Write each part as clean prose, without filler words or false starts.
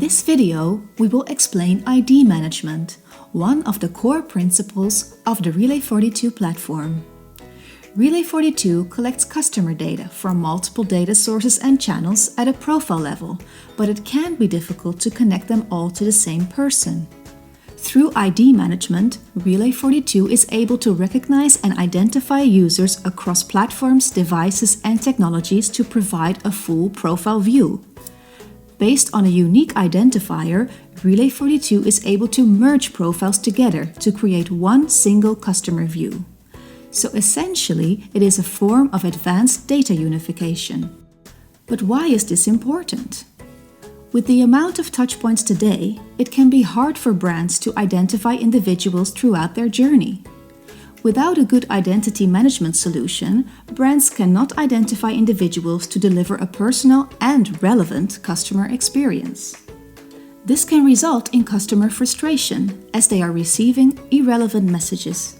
In this video, we will explain ID management, one of the core principles of the Relay42 platform. Relay42 collects customer data from multiple data sources and channels at a profile level, but it can be difficult to connect them all to the same person. Through ID management, Relay42 is able to recognize and identify users across platforms, devices, and technologies to provide a full profile view. Based on a unique identifier, Relay42 is able to merge profiles together to create one single customer view. So essentially, it is a form of advanced data unification. But why is this important? With the amount of touchpoints today, it can be hard for brands to identify individuals throughout their journey. Without a good identity management solution, brands cannot identify individuals to deliver a personal and relevant customer experience. This can result in customer frustration as they are receiving irrelevant messages.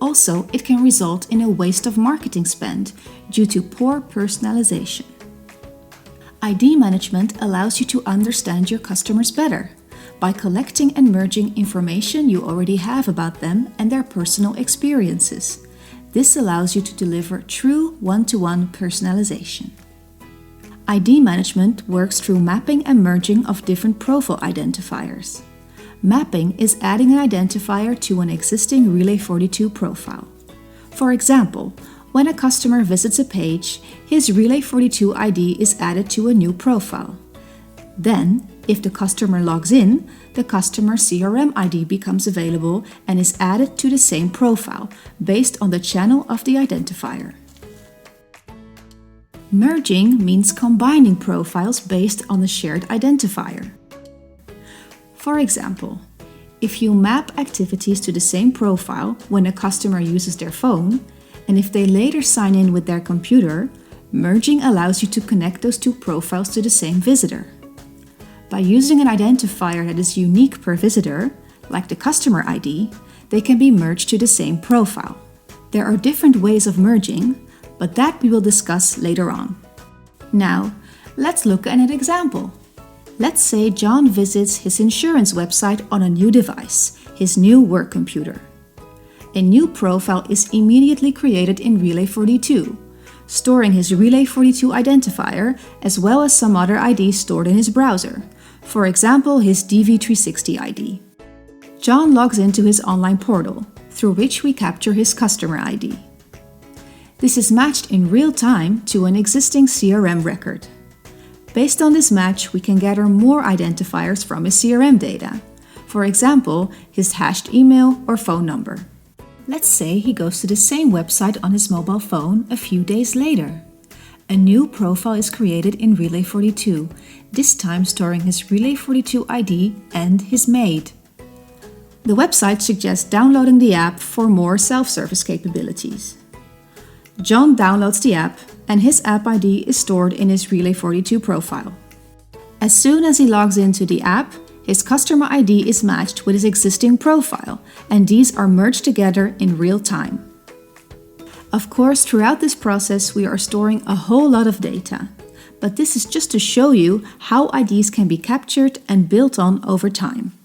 Also, it can result in a waste of marketing spend due to poor personalization. ID management allows you to understand your customers better by collecting and merging information you already have about them and their personal experiences. This allows you to deliver true one-to-one personalization. ID management works through mapping and merging of different profile identifiers. Mapping is adding an identifier to an existing Relay42 profile. For example, when a customer visits a page, his Relay42 ID is added to a new profile. Then, if the customer logs in, the customer CRM ID becomes available and is added to the same profile based on the channel of the identifier. Merging means combining profiles based on the shared identifier. For example, if you map activities to the same profile when a customer uses their phone, and if they later sign in with their computer, merging allows you to connect those two profiles to the same visitor. By using an identifier that is unique per visitor, like the customer ID, they can be merged to the same profile. There are different ways of merging, but that we will discuss later on. Now, let's look at an example. Let's say John visits his insurance website on a new device, his new work computer. A new profile is immediately created in Relay42, storing his Relay42 identifier as well as some other IDs stored in his browser, for example his DV360 ID. John logs into his online portal, through which we capture his customer ID. This is matched in real time to an existing CRM record. Based on this match, we can gather more identifiers from his CRM data, for example his hashed email or phone number. Let's say he goes to the same website on his mobile phone a few days later. A new profile is created in Relay42, this time storing his Relay42 ID and his maid. The website suggests downloading the app for more self-service capabilities. John downloads the app and his app ID is stored in his Relay42 profile. As soon as he logs into the app, his customer ID is matched with his existing profile, and these are merged together in real time. Of course, throughout this process, we are storing a whole lot of data, but this is just to show you how IDs can be captured and built on over time.